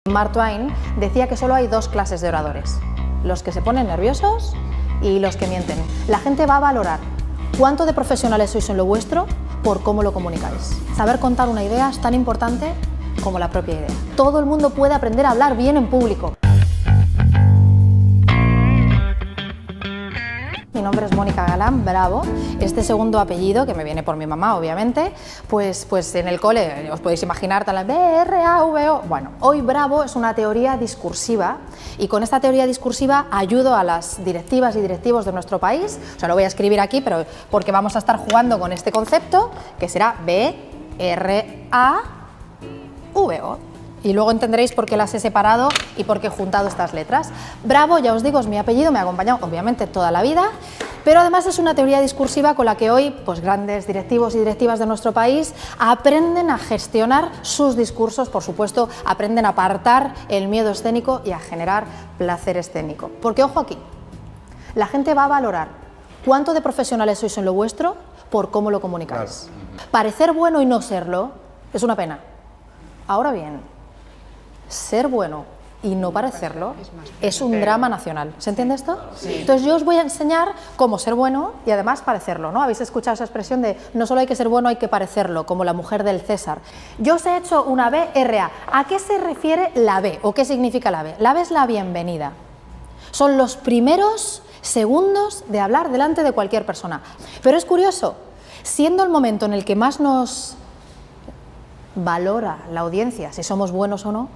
Mark Twain decía que solo hay dos clases de oradores: los que se ponen nerviosos y los que mienten. La gente va a valorar cuánto de profesionales sois en lo vuestro por cómo lo comunicáis. Saber contar una idea es tan importante como la propia idea. Todo el mundo puede aprender a hablar bien en público. Mi nombre es Mónica Galán Bravo. Este segundo apellido, que me viene por mi mamá, obviamente, pues en el cole, os podéis imaginar, tal vez B-R-A-V-O. Bueno, hoy Bravo es una teoría discursiva y con esta teoría discursiva ayudo a las directivas y directivos de nuestro país. O sea, lo voy a escribir aquí, pero porque vamos a estar jugando con este concepto, que será B-R-A-V-O. Y luego entenderéis por qué las he separado y por qué he juntado estas letras. Bravo, ya os digo, es mi apellido, me ha acompañado obviamente toda la vida, pero además es una teoría discursiva con la que hoy pues, grandes directivos y directivas de nuestro país aprenden a gestionar sus discursos, por supuesto, aprenden a apartar el miedo escénico y a generar placer escénico. Porque, ojo aquí, la gente va a valorar cuánto de profesionales sois en lo vuestro por cómo lo comunicáis. Claro. Parecer bueno y no serlo es una pena. Ahora bien, ser bueno y no parecerlo es un drama nacional. ¿Se entiende esto? Sí. Entonces yo os voy a enseñar cómo ser bueno y además parecerlo, ¿no? Habéis escuchado esa expresión de no solo hay que ser bueno, hay que parecerlo, como la mujer del César. Yo os he hecho una B-R-A. ¿A qué se refiere la B o qué significa la B? La B es la bienvenida. Son los primeros segundos de hablar delante de cualquier persona. Pero es curioso, siendo el momento en el que más nos valora la audiencia, si somos buenos o no,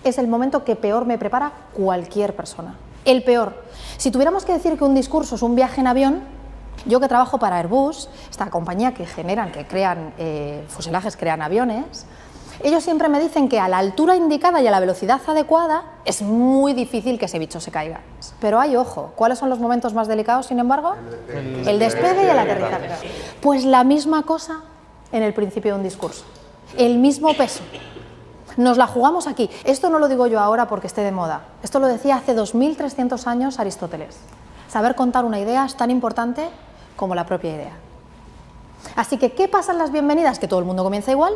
es el momento que peor me prepara cualquier persona. El peor. Si tuviéramos que decir que un discurso es un viaje en avión, yo que trabajo para Airbus, esta compañía que crean fuselajes, crean aviones, ellos siempre me dicen que a la altura indicada y a la velocidad adecuada es muy difícil que ese bicho se caiga. Pero hay, ojo, ¿cuáles son los momentos más delicados, sin embargo? El despegue y el aterrizaje. Pues la misma cosa en el principio de un discurso. El mismo peso. Nos la jugamos aquí. Esto no lo digo yo ahora porque esté de moda. Esto lo decía hace 2300 años Aristóteles. Saber contar una idea es tan importante como la propia idea. Así que, ¿qué pasa en las bienvenidas? Que todo el mundo comienza igual.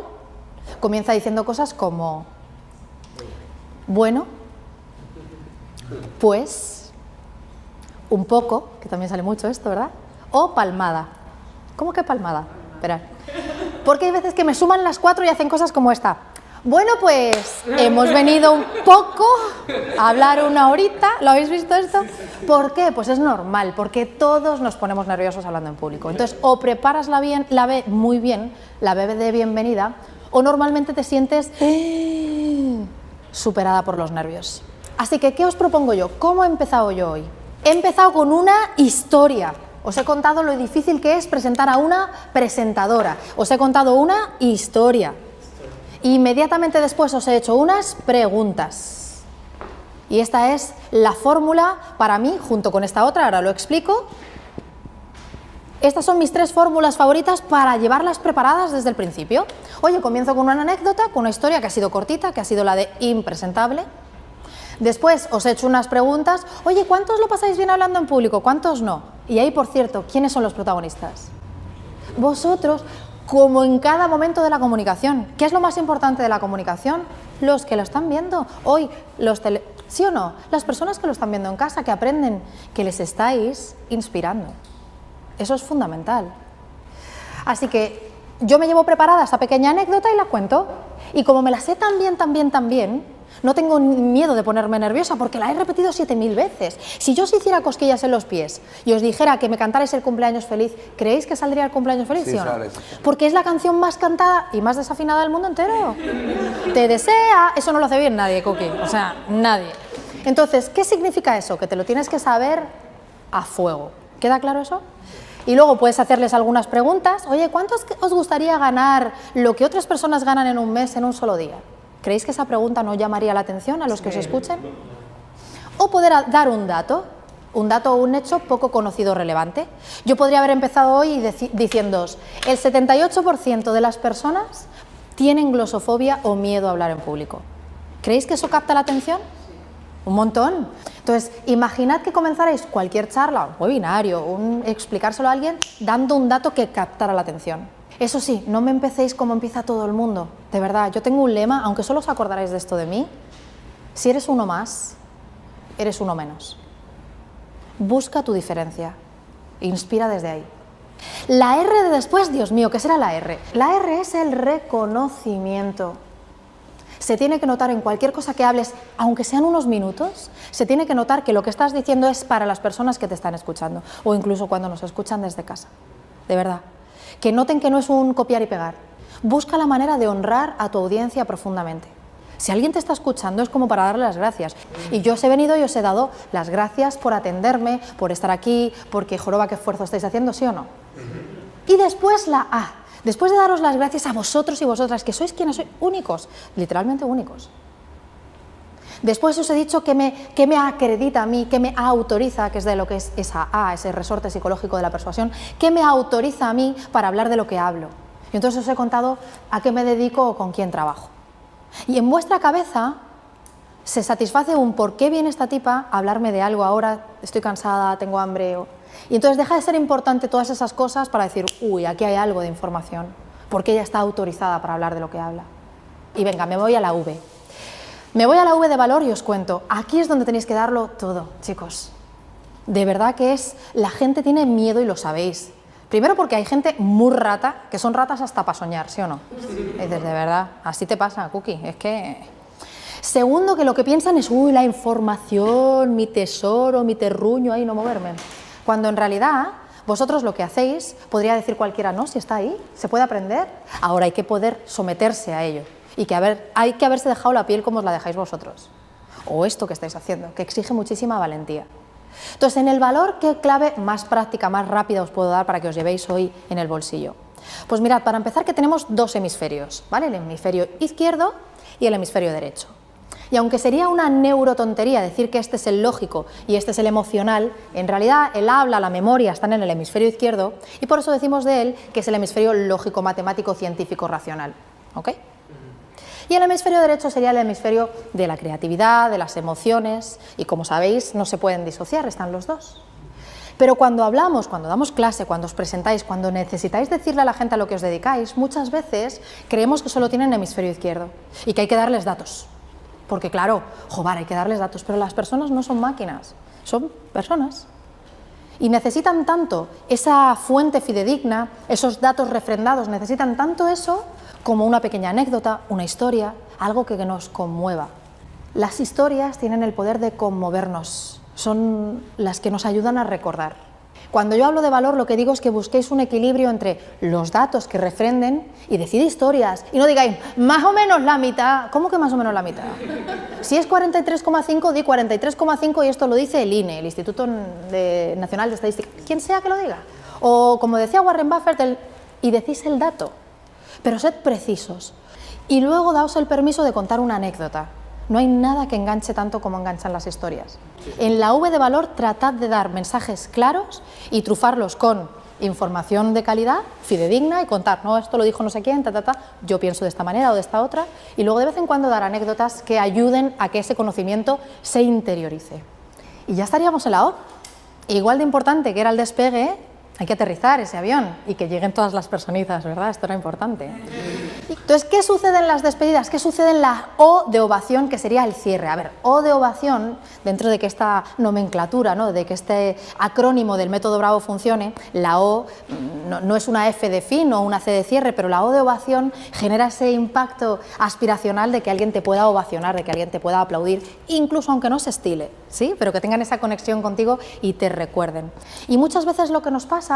Comienza diciendo cosas como bueno, pues, un poco, que también sale mucho esto, ¿verdad? O palmada. ¿Cómo que palmada? Esperad. Porque hay veces que me suman las cuatro y hacen cosas como esta. Bueno, pues hemos venido un poco a hablar una horita. ¿Lo habéis visto esto? ¿Por qué? Pues es normal, porque todos nos ponemos nerviosos hablando en público. Entonces, o preparas la B muy bien, la B de bienvenida, o normalmente te sientes superada por los nervios. Así que, ¿qué os propongo yo? ¿Cómo he empezado yo hoy? He empezado con una historia. Os he contado lo difícil que es presentar a una presentadora. Os he contado una historia. Inmediatamente después os he hecho unas preguntas. Y esta es la fórmula para mí, junto con esta otra, ahora lo explico. Estas son mis 3 fórmulas favoritas para llevarlas preparadas desde el principio. Oye, comienzo con una anécdota, con una historia que ha sido cortita, que ha sido la de impresentable. Después os he hecho unas preguntas. Oye, ¿cuántos lo pasáis bien hablando en público? ¿Cuántos no? Y ahí, por cierto, ¿quiénes son los protagonistas? Vosotros, como en cada momento de la comunicación. ¿Qué es lo más importante de la comunicación? Los que lo están viendo. Hoy, ¿sí o no? Las personas que lo están viendo en casa, que aprenden, que les estáis inspirando. Eso es fundamental. Así que yo me llevo preparada esta pequeña anécdota y la cuento. Y como me la sé tan bien, no tengo miedo de ponerme nerviosa porque la he repetido 7000 veces. Si yo os hiciera cosquillas en los pies y os dijera que me cantarais el cumpleaños feliz, ¿creéis que saldría el cumpleaños feliz? Sí, ¿sí o no? Porque es la canción más cantada y más desafinada del mundo entero. Te desea, eso no lo hace bien nadie, Coqui, o sea, nadie. Entonces, ¿qué significa eso? Que te lo tienes que saber a fuego. ¿Queda claro eso? Y luego puedes hacerles algunas preguntas. Oye, ¿cuánto os gustaría ganar lo que otras personas ganan en un mes en un solo día? ¿Creéis que esa pregunta no llamaría la atención a los que os escuchen? O poder dar un dato o un hecho poco conocido o relevante. Yo podría haber empezado hoy diciéndoos, el 78% de las personas tienen glosofobia o miedo a hablar en público. ¿Creéis que eso capta la atención? Un montón. Entonces, imaginad que comenzarais cualquier charla, un webinario, explicárselo a alguien, dando un dato que captara la atención. Eso sí, no me empecéis como empieza todo el mundo. De verdad, yo tengo un lema, aunque solo os acordaréis de esto de mí, si eres uno más, eres uno menos. Busca tu diferencia. Inspira desde ahí. La R de después, Dios mío, ¿qué será la R? La R es el reconocimiento. Se tiene que notar en cualquier cosa que hables, aunque sean unos minutos, se tiene que notar que lo que estás diciendo es para las personas que te están escuchando, o incluso cuando nos escuchan desde casa. De verdad. Que noten que no es un copiar y pegar. Busca la manera de honrar a tu audiencia profundamente. Si alguien te está escuchando es como para darle las gracias. Y yo os he venido y os he dado las gracias por atenderme, por estar aquí, porque joroba qué esfuerzo estáis haciendo, ¿sí o no? Y después la A. Después de daros las gracias a vosotros y vosotras, que sois quienes sois, únicos, literalmente únicos. Después os he dicho que me acredita a mí, que me autoriza, que es de lo que es esa A, ese resorte psicológico de la persuasión, que me autoriza a mí para hablar de lo que hablo. Y entonces os he contado a qué me dedico o con quién trabajo. Y en vuestra cabeza se satisface un por qué viene esta tipa a hablarme de algo ahora, estoy cansada, tengo hambre. Y entonces deja de ser importante todas esas cosas para decir, uy, aquí hay algo de información, porque ella está autorizada para hablar de lo que habla. Y venga, me voy a la V. Me voy a la V de valor y os cuento, aquí es donde tenéis que darlo todo, chicos. De verdad que la gente tiene miedo y lo sabéis. Primero porque hay gente muy rata, que son ratas hasta para soñar, ¿sí o no? Y dices, de verdad, así te pasa, Cookie, es que... Segundo, que lo que piensan es, uy, la información, mi tesoro, mi terruño, ahí no moverme. Cuando en realidad vosotros lo que hacéis, podría decir cualquiera, no, si está ahí, se puede aprender. Ahora hay que poder someterse a ello y hay que haberse dejado la piel como os la dejáis vosotros. O esto que estáis haciendo, que exige muchísima valentía. Entonces, en el valor, ¿qué clave más práctica, más rápida os puedo dar para que os llevéis hoy en el bolsillo? Pues mirad, para empezar que tenemos dos hemisferios, ¿vale? El hemisferio izquierdo y el hemisferio derecho. Y aunque sería una neurotontería decir que este es el lógico y este es el emocional, en realidad el habla, la memoria están en el hemisferio izquierdo y por eso decimos de él que es el hemisferio lógico, matemático, científico, racional. ¿Ok? Y el hemisferio derecho sería el hemisferio de la creatividad, de las emociones y como sabéis no se pueden disociar, están los dos. Pero cuando hablamos, cuando damos clase, cuando os presentáis, cuando necesitáis decirle a la gente a lo que os dedicáis, muchas veces creemos que solo tienen hemisferio izquierdo y que hay que darles datos. Porque claro, joder, hay que darles datos, pero las personas no son máquinas, son personas. Y necesitan tanto esa fuente fidedigna, esos datos refrendados, necesitan tanto eso como una pequeña anécdota, una historia, algo que nos conmueva. Las historias tienen el poder de conmovernos, son las que nos ayudan a recordar. Cuando yo hablo de valor, lo que digo es que busquéis un equilibrio entre los datos que refrenden y decid historias. Y no digáis, más o menos la mitad. ¿Cómo que más o menos la mitad? Si es 43,5, di 43,5 y esto lo dice el INE, el Instituto Nacional de Estadística. Quien sea que lo diga. O como decía Warren Buffett, y decís el dato. Pero sed precisos. Y luego daos el permiso de contar una anécdota. No hay nada que enganche tanto como enganchan las historias. En la V de valor tratad de dar mensajes claros y trufarlos con información de calidad, fidedigna y contar, no, esto lo dijo no sé quién, yo pienso de esta manera o de esta otra, y luego de vez en cuando dar anécdotas que ayuden a que ese conocimiento se interiorice. Y ya estaríamos en la O. Igual de importante que era el despegue, hay que aterrizar ese avión y que lleguen todas las personitas, ¿verdad? Esto era importante. Entonces, ¿qué sucede en las despedidas? ¿Qué sucede en la O de ovación, que sería el cierre? A ver, O de ovación, dentro de que esta nomenclatura, ¿no? De que este acrónimo del método Bravo funcione, la O no es una F de fin o una C de cierre, pero la O de ovación genera ese impacto aspiracional de que alguien te pueda ovacionar, de que alguien te pueda aplaudir, incluso aunque no se estile, ¿sí? Pero que tengan esa conexión contigo y te recuerden. Y muchas veces lo que nos pasa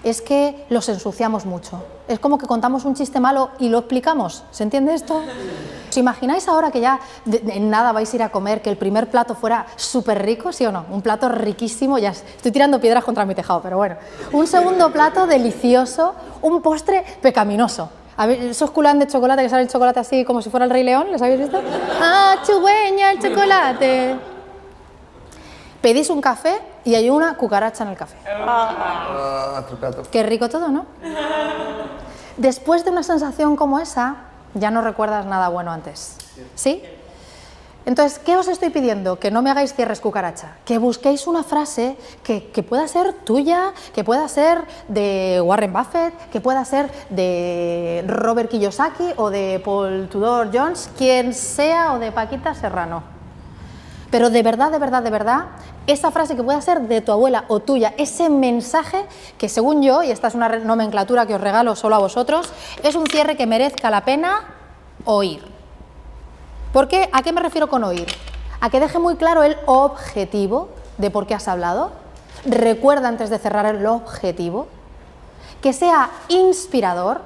es que los ensuciamos mucho. Es como que contamos un chiste malo y lo explicamos. ¿Se entiende esto? ¿Os imagináis ahora que ya en nada vais a ir a comer, que el primer plato fuera súper rico, sí o no? Un plato riquísimo, ya estoy tirando piedras contra mi tejado, pero bueno. Un segundo plato delicioso, un postre pecaminoso. ¿Esos culán de chocolate que sale el chocolate así como si fuera el Rey León? ¿Les habéis visto? ¡Ah, chugüeña, el chocolate! Pedís un café y hay una cucaracha en el café. Qué rico todo, ¿no? Después de una sensación como esa, ya no recuerdas nada bueno antes. ¿Sí? Entonces, ¿qué os estoy pidiendo? Que no me hagáis cierres cucaracha, que busquéis una frase que pueda ser tuya, que pueda ser de Warren Buffett, que pueda ser de Robert Kiyosaki o de Paul Tudor Jones, quien sea, o de Paquita Serrano. Pero de verdad, de verdad, de verdad, esa frase que pueda ser de tu abuela o tuya, ese mensaje que según yo, y esta es una nomenclatura que os regalo solo a vosotros, es un cierre que merezca la pena oír. ¿Por qué? ¿A qué me refiero con oír? A que deje muy claro el objetivo de por qué has hablado. Recuerda antes de cerrar el objetivo. Que sea inspirador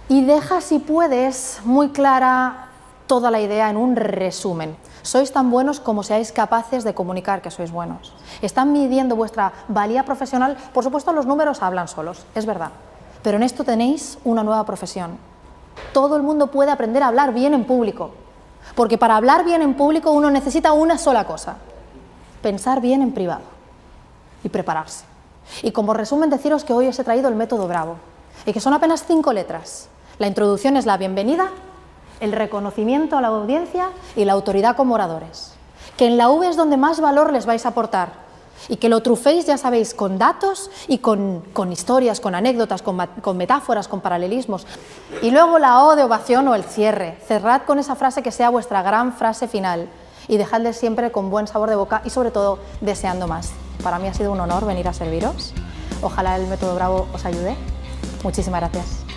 y deja, si puedes, muy clara toda la idea en un resumen. Sois tan buenos como seáis capaces de comunicar que sois buenos. Están midiendo vuestra valía profesional. Por supuesto, los números hablan solos, es verdad. Pero en esto tenéis una nueva profesión. Todo el mundo puede aprender a hablar bien en público. Porque para hablar bien en público uno necesita una sola cosa: pensar bien en privado y prepararse. Y como resumen, deciros que hoy os he traído el método Bravo y que son apenas 5 letras. La introducción es la bienvenida, el reconocimiento a la audiencia y la autoridad como oradores. Que en la V es donde más valor les vais a aportar y que lo truféis, ya sabéis, con datos y con historias, con anécdotas, con metáforas, con paralelismos. Y luego la O de ovación o el cierre. Cerrad con esa frase que sea vuestra gran frase final y dejadle siempre con buen sabor de boca y sobre todo deseando más. Para mí ha sido un honor venir a serviros. Ojalá el método Bravo os ayude. Muchísimas gracias.